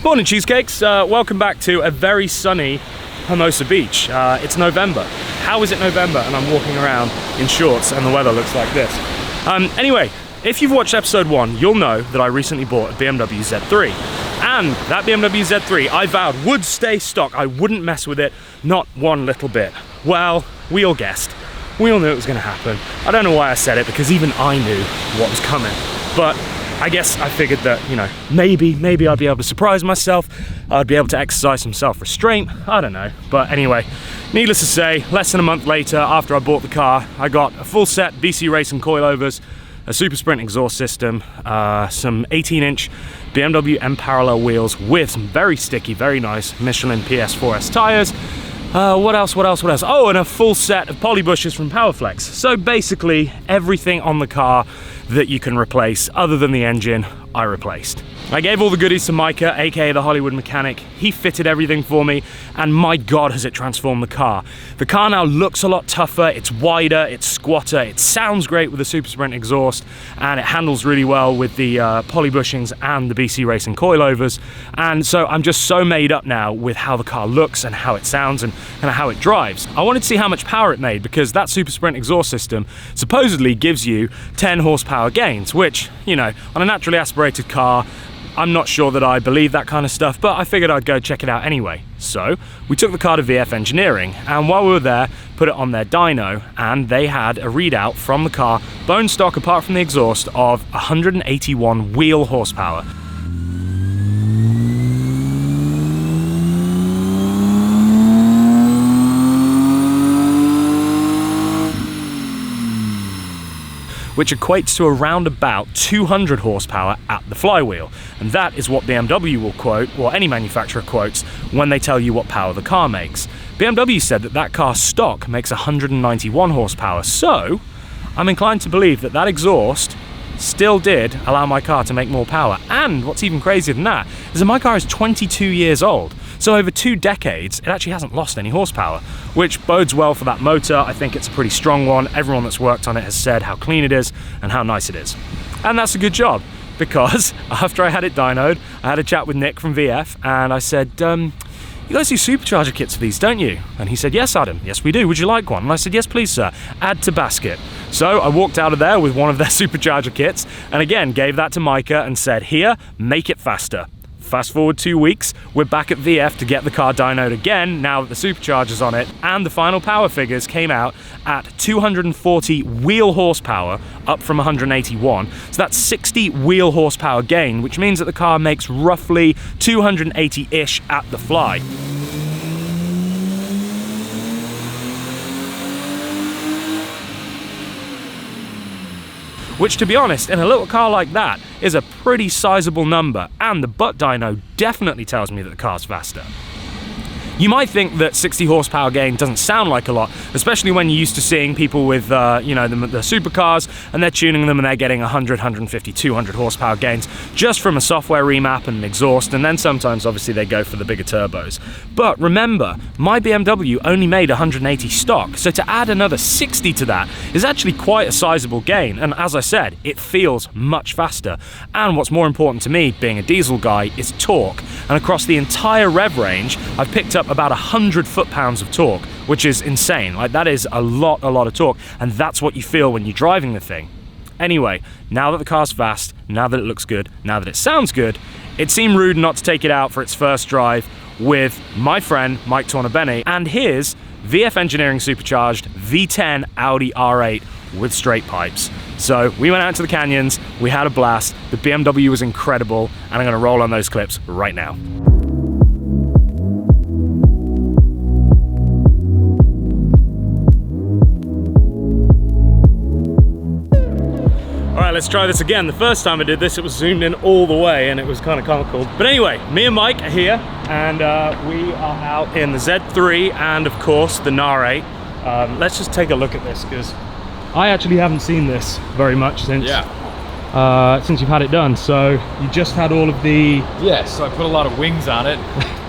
Morning cheesecakes, welcome back to a very sunny Hermosa Beach. It's November. How is it November and I'm walking around in shorts and the weather looks like this? Anyway, if you've watched episode 1, you'll know that I recently bought a BMW Z3. And that BMW Z3, I vowed, would stay stock. I wouldn't mess with it, not one little bit. Well, we all guessed. We all knew it was gonna happen. I don't know why I said it, because even I knew what was coming. But I guess I figured that, you know, maybe I'd be able to surprise myself. I'd be able to exercise some self-restraint. I don't know. But anyway, needless to say, less than a month later, after I bought the car, I got a full set BC Racing coilovers, a Super Sprint exhaust system, some 18-inch BMW M parallel wheels with some very sticky, very nice Michelin PS4S tires. What else? Oh, and a full set of poly bushes from Powerflex. So basically, everything on the car that you can replace, other than the engine, I replaced. I gave all the goodies to Micah, aka the Hollywood mechanic. He fitted everything for me, and my God, has it transformed the car. The car now looks a lot tougher, it's wider, it's squatter, it sounds great with the Super Sprint exhaust, and it handles really well with the poly bushings and the BC Racing coilovers. And so I'm just so made up now with how the car looks and how it sounds and how it drives. I wanted to see how much power it made, because that Super Sprint exhaust system supposedly gives you 10 horsepower gains, which, you know, on a naturally aspirated car, I'm not sure that I believe that kind of stuff, but I figured I'd go check it out anyway. So we took the car to VF Engineering, and while we were there, put it on their dyno, and they had a readout from the car, bone stock apart from the exhaust, of 181 wheel horsepower. Which equates to around about 200 horsepower at the flywheel. And that is what BMW will quote, or any manufacturer quotes, when they tell you what power the car makes. BMW said that that car stock makes 191 horsepower, so I'm inclined to believe that that exhaust still did allow my car to make more power. And what's even crazier than that is that my car is 22 years old. So over 2 decades, it actually hasn't lost any horsepower, which bodes well for that motor. I think it's a pretty strong one. Everyone that's worked on it has said how clean it is and how nice it is. And that's a good job, because after I had it dynoed, I had a chat with Nick from VF, and I said, you guys do supercharger kits for these, don't you? And he said, yes, Adam, yes we do, would you like one? And I said, yes please sir, add to basket. So I walked out of there with one of their supercharger kits, and again gave that to Micah and said, here, make it faster. Fast forward 2 weeks, we're back at VF to get the car dynoed again, now that the supercharger's on it, and the final power figures came out at 240 wheel horsepower, up from 181. So that's 60 wheel horsepower gain, which means that the car makes roughly 280-ish at the fly. Which, to be honest, in a little car like that, is a pretty sizable number, and the butt dyno definitely tells me that the car's faster. You might think that 60 horsepower gain doesn't sound like a lot, especially when you're used to seeing people with, you know, the supercars, and they're tuning them and they're getting 100, 150, 200 horsepower gains just from a software remap and an exhaust, and then sometimes obviously they go for the bigger turbos. But remember, my BMW only made 180 stock, so to add another 60 to that is actually quite a sizable gain, and as I said, it feels much faster. And what's more important to me, being a diesel guy, is torque. And across the entire rev range, I've picked up about 100 foot-pounds of torque, which is insane. Like, that is a lot of torque, and that's what you feel when you're driving the thing. Anyway, now that the car's fast, now that it looks good, now that it sounds good, it seemed rude not to take it out for its first drive with my friend Mike Tornabene and his VF Engineering Supercharged V10 Audi R8 with straight pipes. So we went out into the canyons, we had a blast, the BMW was incredible, and I'm gonna roll on those clips right now. Alright, let's try this again. The first time I did this, it was zoomed in all the way and it was kind of comical. But anyway, me and Mike are here, and we are out in the Z3 and of course the R8. Let's just take a look at this, because I actually haven't seen this very much since you've had it done. So you just had all of the... Yeah, so I put a lot of wings on it.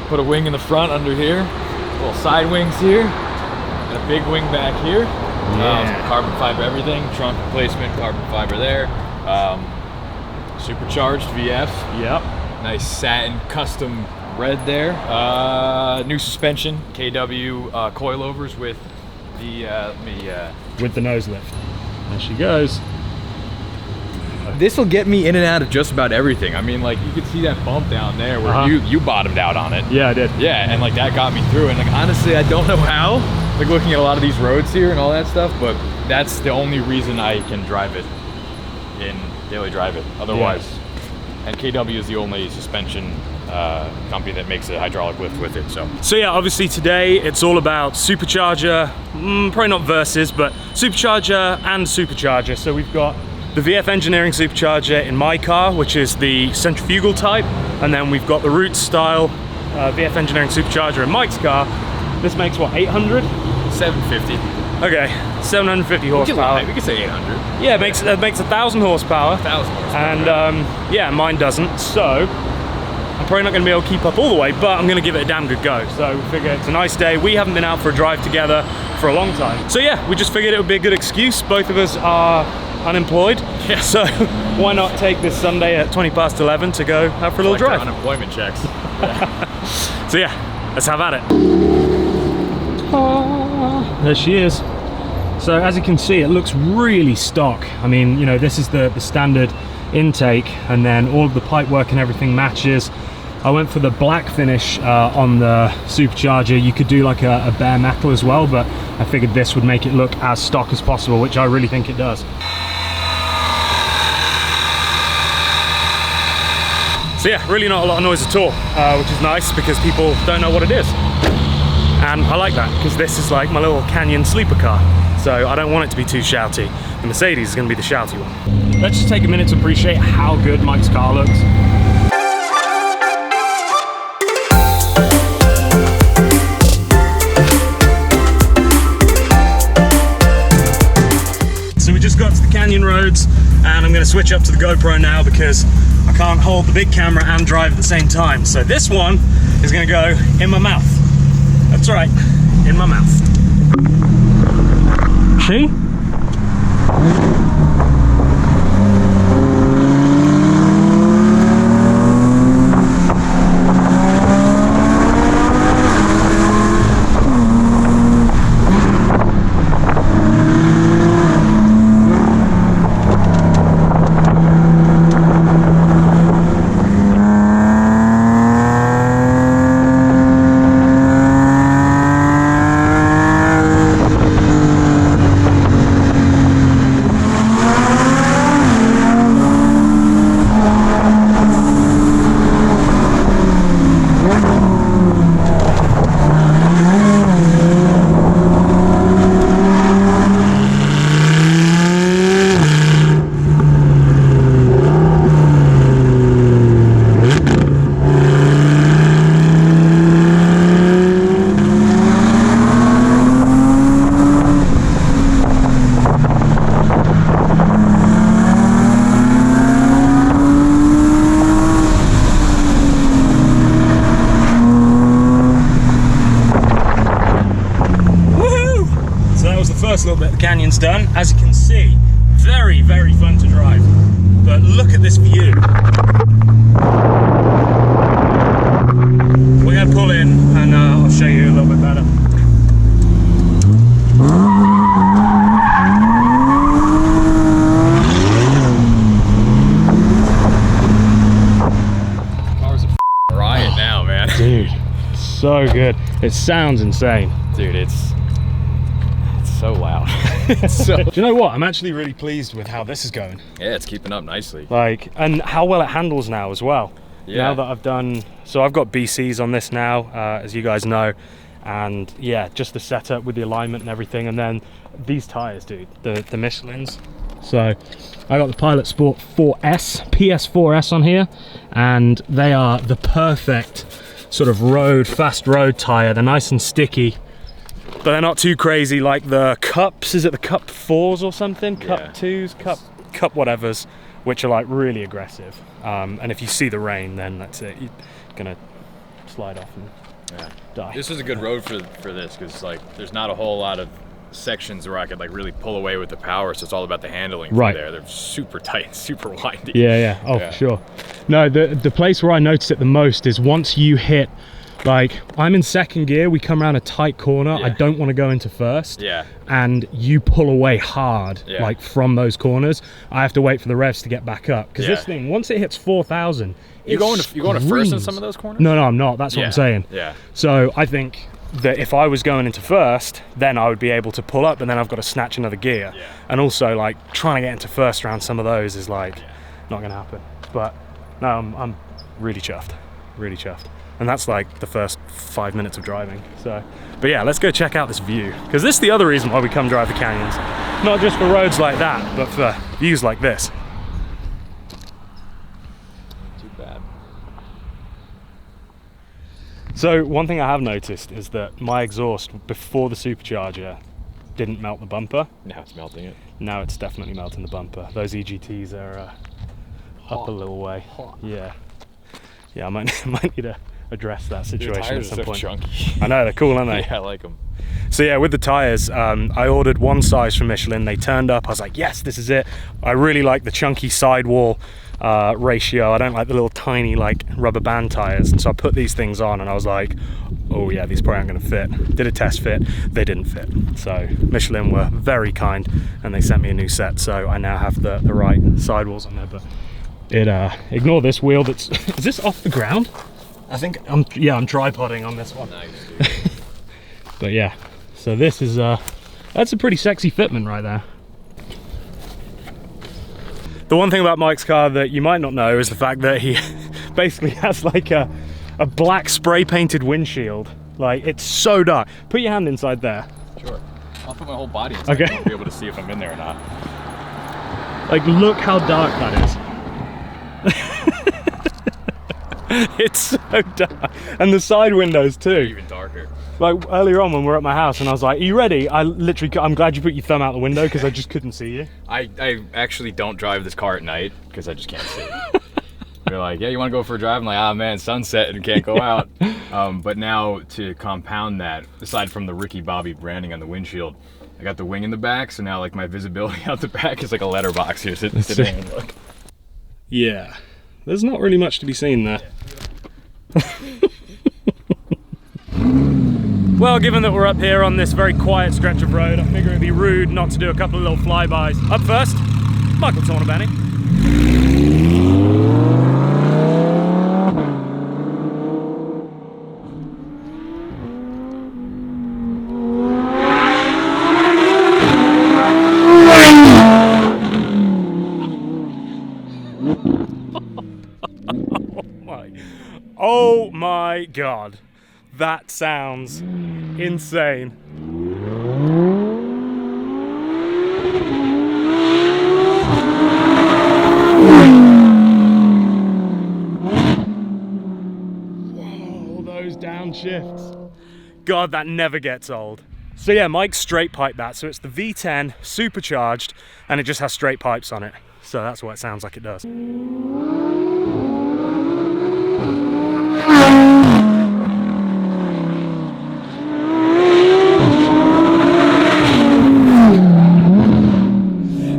Put a wing in the front under here, little side wings here, and a big wing back here. Carbon fiber everything, trunk replacement, carbon fiber there. Supercharged VF. Yep. Nice satin custom red there. New suspension, KW coilovers with the with the nose lift. There she goes. This will get me in and out of just about everything. I mean, like, you could see that bump down there where you bottomed out on it. Yeah, I did. Yeah, and like that got me through. And like, honestly, I don't know how. Like, looking at a lot of these roads here and all that stuff, but that's the only reason I can drive it in daily drive it. Otherwise, and KW is the only suspension company that makes a hydraulic lift with it. So yeah, obviously today it's all about Supercharger, probably not versus, but Supercharger and Supercharger. So we've got the VF Engineering Supercharger in my car, which is the centrifugal type, and then we've got the Roots style VF Engineering Supercharger in Mike's car. This makes what, 800? 750. Okay, 750 horsepower. We could say 800. Yeah, it makes 1,000 horsepower. 1,000 horsepower. And yeah, mine doesn't. So I'm probably not going to be able to keep up all the way, but I'm going to give it a damn good go. So we figure it's a nice day. We haven't been out for a drive together for a long time. So yeah, we just figured it would be a good excuse. Both of us are unemployed. Yeah. So why not take this Sunday at 11:20 to go out for a little drive? Unemployment checks. Yeah. So yeah, let's have at it. There she is. So as you can see, it looks really stock. I mean, you know, this is the standard intake, and then all of the pipe work and everything matches. I went for the black finish on the Supercharger. You could do like a bare metal as well, but I figured this would make it look as stock as possible, which I really think it does. So yeah, really not a lot of noise at all, which is nice because people don't know what it is. And I like that, because this is like my little Canyon sleeper car. So I don't want it to be too shouty. The Mercedes is going to be the shouty one. Let's just take a minute to appreciate how good Mike's car looks. So we just got to the Canyon roads, and I'm going to switch up to the GoPro now because I can't hold the big camera and drive at the same time. So this one is going to go in my mouth. That's right, in my mouth. See? Little bit of the canyon's done. As you can see, very, very fun to drive. But look at this view. We're going to pull in and I'll show you a little bit better. Car's a riot now, man. Dude, so good. It sounds insane. Dude, it's so loud. Do you know what? I'm actually really pleased with how this is going. Yeah, it's keeping up nicely. Like, and how well it handles now as well. Yeah. Now that I've done, so I've got BCs on this now, as you guys know, and yeah, just the setup with the alignment and everything, and then these tires, dude, the Michelins. So I got the Pilot Sport 4S, PS4S on here, and they are the perfect sort of fast road tire. They're nice and sticky, but they're not too crazy like the Cups. Is it the Cup 4s or something? Cup 2s, Cup whatevers, which are like really aggressive. And if you see the rain, then that's it. You're gonna slide off and die. This is a good road for this, because like there's not a whole lot of sections where I could like really pull away with the power, so it's all about the handling from Right. there. They're super tight, super windy. Yeah. Oh, Yeah. for sure. No, the place where I notice it the most is once you hit, like, I'm in second gear, we come around a tight corner, I Yeah. don't want to go into first. Yeah. And you pull away hard, Yeah. like from those corners. I have to wait for the revs to get back up. Because Yeah. this thing, once it hits 4,000, You going to first in some of those corners? No, I'm not. That's what I'm saying. Yeah. So I think that if I was going into first, then I would be able to pull up, and then I've got to snatch another gear. Yeah. And also, like, trying to get into first around some of those is like not going to happen. But no, I'm really chuffed, really chuffed. And that's like the first 5 minutes of driving. So, but yeah, let's go check out this view, because this is the other reason why we come drive the canyons, not just for roads like that, but for views like this. Too bad. So one thing I have noticed is that my exhaust before the Supercharger didn't melt the bumper. Now it's melting it. Now it's definitely melting the bumper. Those EGTs are up a little way. Yeah, I might need to address that situation at Tires some are so point. chunky. I know, they're cool, aren't they? Yeah, I like them. So yeah, with the tires, I ordered one size from Michelin. They turned up. I was like, yes, this is it. I really like the chunky sidewall ratio. I don't like the little tiny like rubber band tires. And so I put these things on, and I was like, oh yeah, these probably aren't going to fit. Did a test fit. They didn't fit. So Michelin were very kind, and they sent me a new set. So I now have the right sidewalls on there. But it ignore this wheel. That's is this off the ground? I think I'm tripoding on this one. Nice, dude. But yeah, so this is that's a pretty sexy fitment right there. The one thing about Mike's car that you might not know is the fact that he basically has like a black spray painted windshield. Like, it's so dark. Put your hand inside there. Sure. I'll put my whole body inside. Okay. To be able to see if I'm in there or not. Like, look how dark that is. It's so dark. And the side windows too. Even darker. Like earlier on when we were at my house and I was like, are you ready? I'm glad you put your thumb out the window because I just couldn't see you. I actually don't drive this car at night because I just can't see. They're like, yeah, you want to go for a drive? I'm like, ah, man, sunset and can't go out. But now to compound that, aside from the Ricky Bobby branding on the windshield, I got the wing in the back, so now like my visibility out the back is like a letterbox here. Sit there and look. Yeah, there's not really much to be seen there. Well, given that we're up here on this very quiet stretch of road, I figure it'd be rude not to do a couple of little flybys. Up first, Michael Tornabenny. Oh my God, that sounds insane. Whoa, those downshifts. God, that never gets old. So yeah, Mike straight piped that. So it's the V10 supercharged, and it just has straight pipes on it. So that's what it sounds like it does.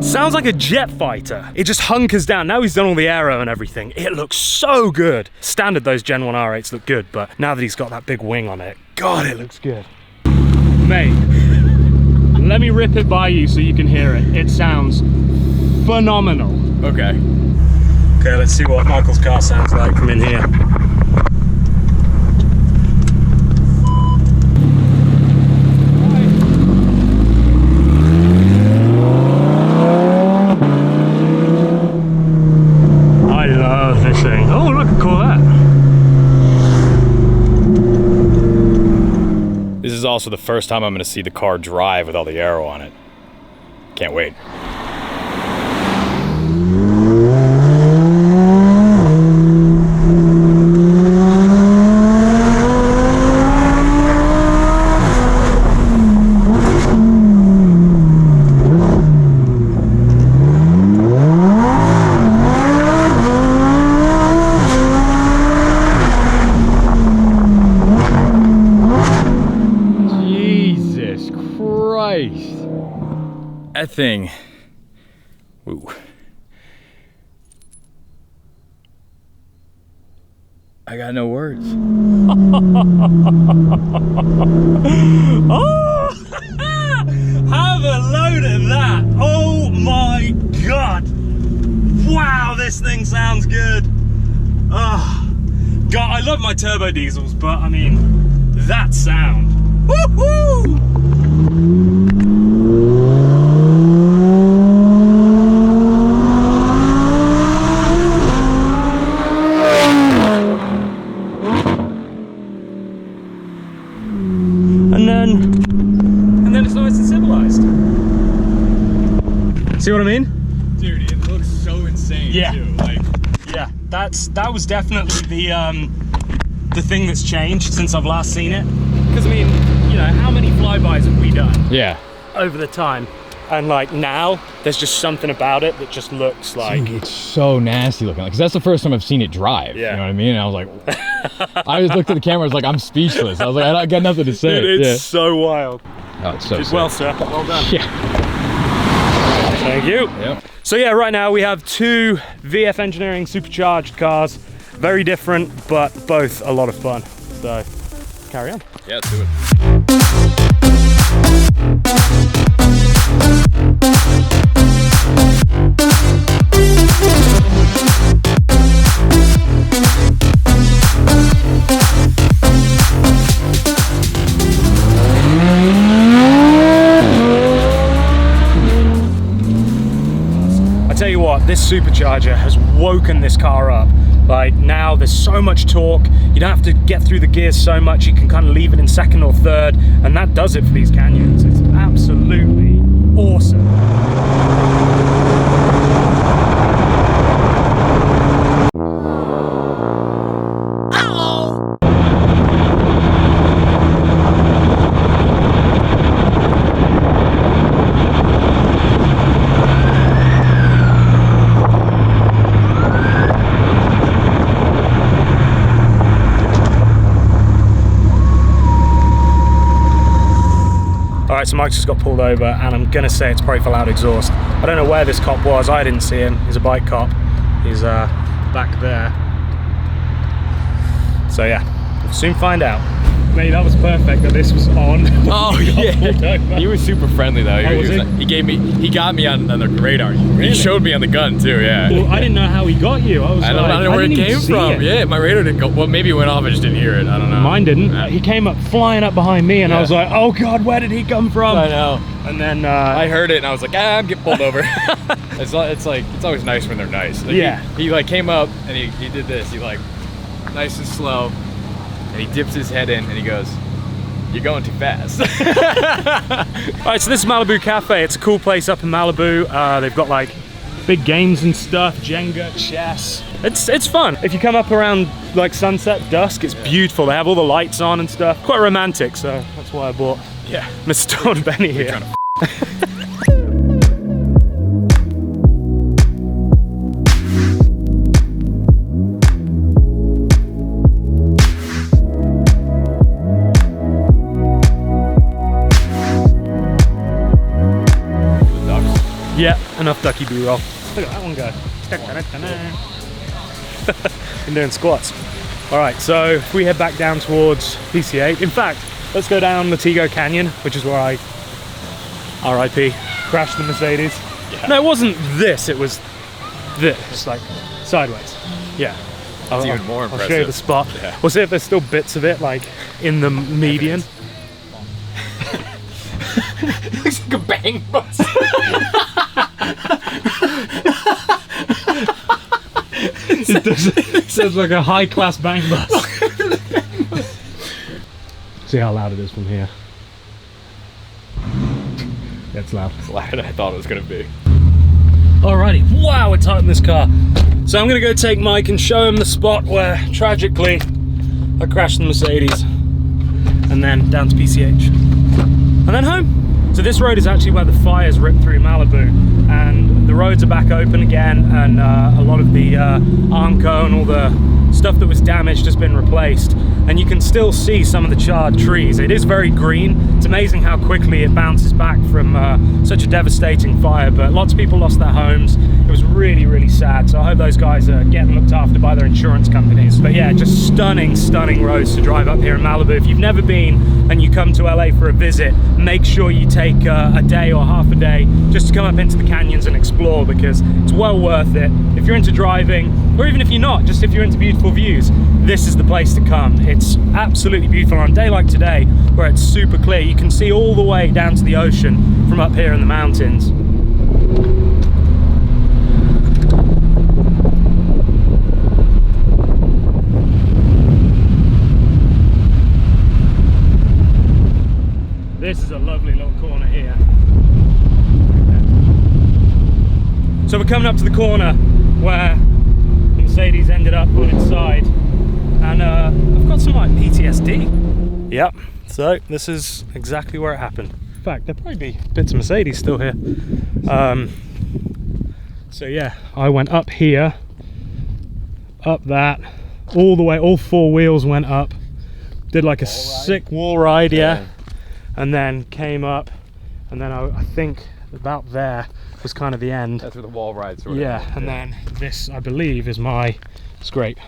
Sounds like a jet fighter. It just hunkers down. Now he's done all the aero and everything. It looks so good. Standard, those Gen 1 R8s look good, but now that he's got that big wing on it, God, it looks good. Mate, let me rip it by you so you can hear it. It sounds phenomenal. Okay. Okay, let's see what Michael's car sounds like from in here. I love this thing. Oh, look, cool that. This is also the first time I'm going to see the car drive with all the aero on it. Can't wait. Jesus Christ. thing. Ooh. I got no words. Oh, have a load of that. Oh my God. Wow, this thing sounds good. Oh, God, I love my turbo diesels, but I mean, that sound. Woohoo! And then it's nice and civilized. See what I mean? Dude, it looks so insane too. Like, yeah, that was definitely the thing that's changed since I've last seen it. Because I mean, you know, how many flybys have we done? Yeah. Over the time, and like now, there's just something about it that just looks like. Dude, it's so nasty looking. Like, 'cause that's the first time I've seen it drive. Yeah. You know what I mean? And I was like, I just looked at the camera. I was like, I'm speechless. I was like, I got nothing to say. Dude, it's so wild. Oh, it's so sick. Well, sir. Well done. Yeah. Thank you. Yep. So yeah, right now we have two VF Engineering supercharged cars. Very different, but both a lot of fun. So, carry on. Yeah, let's do it. Tell you what, this supercharger has woken this car up. Like, now there's so much torque, you don't have to get through the gears so much, you can kind of leave it in second or third, and that does it for these canyons. It's absolutely awesome. Alright, so Mike's just got pulled over, and I'm gonna say it's probably for loud exhaust. I don't know where this cop was, I didn't see him. He's a bike cop. He's back there. So yeah, we'll soon find out. Mate, that was perfect that this was on. Oh yeah, he was super friendly though. He got me on the radar. He showed me on the gun too. Yeah. Well, I didn't know how he got you. I don't know where it came from. Yeah, my radar didn't go. Well, maybe it went off. I just didn't hear it. I don't know. Mine didn't. He came up flying up behind me, and I was like, "Oh God, where did he come from?" I know. And then I heard it, and I was like, I'm getting pulled over. It's always nice when they're nice. Like, yeah. He like came up and he did this. He like nice and slow, and he dips his head in, and he goes, "You're going too fast." Alright, so this is Malibu Cafe. It's a cool place up in Malibu. They've got like big games and stuff, Jenga, chess. It's fun. If you come up around like sunset, dusk, it's beautiful. They have all the lights on and stuff. Quite romantic, so that's why I bought Mr. Don Benny here. Yeah, enough ducky B-roll. Look at that one go. Been doing squats. All right, so if we head back down towards PCH, in fact, let's go down Latigo Canyon, which is where I, RIP, crashed the Mercedes. Yeah. No, it wasn't this, it was this, just like sideways. Yeah. That's even more impressive. I'll show you the spot. Yeah. We'll see if there's still bits of it, like, in the median. It looks like a bang bus. It sounds like a high-class bang bus. See how loud it is from here. Yeah, it's loud. It's louder than I thought it was going to be. Alrighty, wow, it's hot in this car. So I'm going to go take Mike and show him the spot where, tragically, I crashed the Mercedes. And then down to PCH. And then home. So this road is actually where the fires ripped through Malibu. And the roads are back open again, and a lot of the Armco and all the stuff that was damaged has been replaced, and you can still see some of the charred trees. It is very green. It's amazing how quickly it bounces back from such a devastating fire, but lots of people lost their homes. It was really, really sad, so I hope those guys are getting looked after by their insurance companies. But yeah, just stunning, stunning roads to drive up here in Malibu. If you've never been and you come to LA for a visit, make sure you take a day or half a day just to come up into the canyons and explore, because it's well worth it. If you're into driving, or even if you're not, just if you're into beautiful views, this is the place to come. It's absolutely beautiful. On a day like today, where it's super clear, you can see all the way down to the ocean from up here in the mountains. This is a lovely little corner here. So we're coming up to the corner where the Mercedes ended up on its side, and I've got some like PTSD. Yep, so this is exactly where it happened. In fact, there'll probably be bits of Mercedes still here. So yeah, I went up here, up that, all the way, all four wheels went up, did like a sick wall ride, yeah. And then came up, and then I think about there was kind of the end. That's where the wall ride sort of. Yeah, and then this, I believe, is my scrape.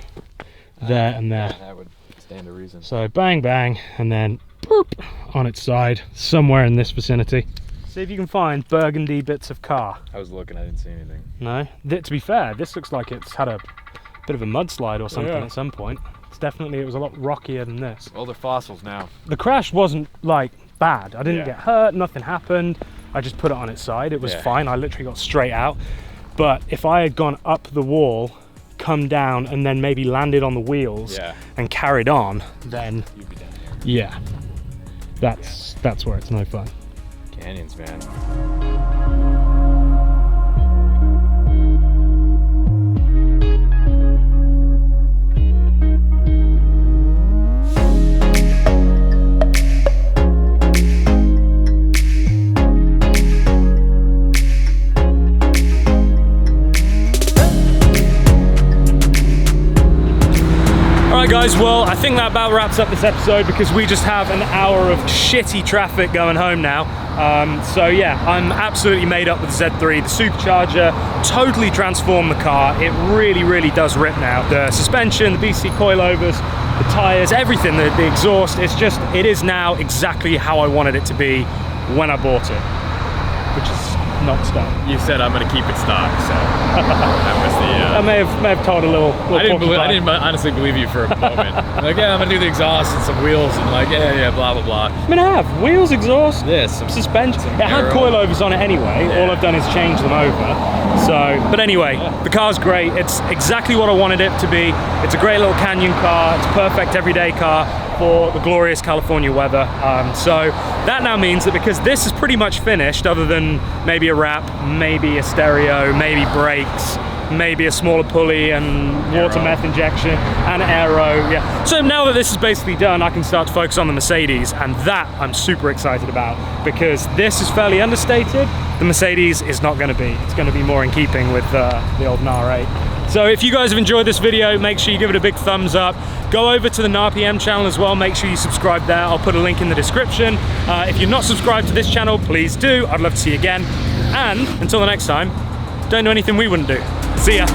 There and there. That would stand to reason. So bang, bang, and then boop, on its side, somewhere in this vicinity. See if you can find burgundy bits of car. I was looking, I didn't see anything. No? To be fair, this looks like it's had a bit of a mudslide or something at some point. It's definitely, it was a lot rockier than this. Well, they're fossils now. The crash wasn't like bad. I didn't get hurt, nothing happened. I just put it on its side. It was fine. I literally got straight out. But if I had gone up the wall, come down, and then maybe landed on the wheels and carried on, then you'd be down here. Yeah. That's where it's no fun. Canyons, man. Guys, well, I think that about wraps up this episode, because we just have an hour of shitty traffic going home now. So yeah, I'm absolutely made up with the Z3. The Supercharger totally transformed the car. It really, really does rip now. The suspension, the BC coilovers, the tires, everything, the exhaust, it is now exactly how I wanted it to be when I bought it, which is not stock. You said I'm going to keep it stock, so that was the. I may have told a little I didn't honestly believe you for a moment. Like, yeah, I'm going to do the exhaust and some wheels, and like, yeah, blah blah blah. I mean, I have wheels, exhaust, some suspension. It had coilovers on it anyway. Yeah. All I've done is change them over. So, but anyway, the car's great. It's exactly what I wanted it to be. It's a great little canyon car. It's a perfect everyday car for the glorious California weather. So that now means that because this is pretty much finished, other than maybe a wrap, maybe a stereo, maybe brakes, maybe a smaller pulley and water meth injection and aero, So now that this is basically done, I can start to focus on the Mercedes, and that I'm super excited about, because this is fairly understated. The Mercedes is not going to be. It's going to be more in keeping with the old R8. So if you guys have enjoyed this video, make sure you give it a big thumbs up. Go over to the NARPM channel as well. Make sure you subscribe there. I'll put a link in the description. If you're not subscribed to this channel, please do. I'd love to see you again. And until the next time, don't do anything we wouldn't do. See ya.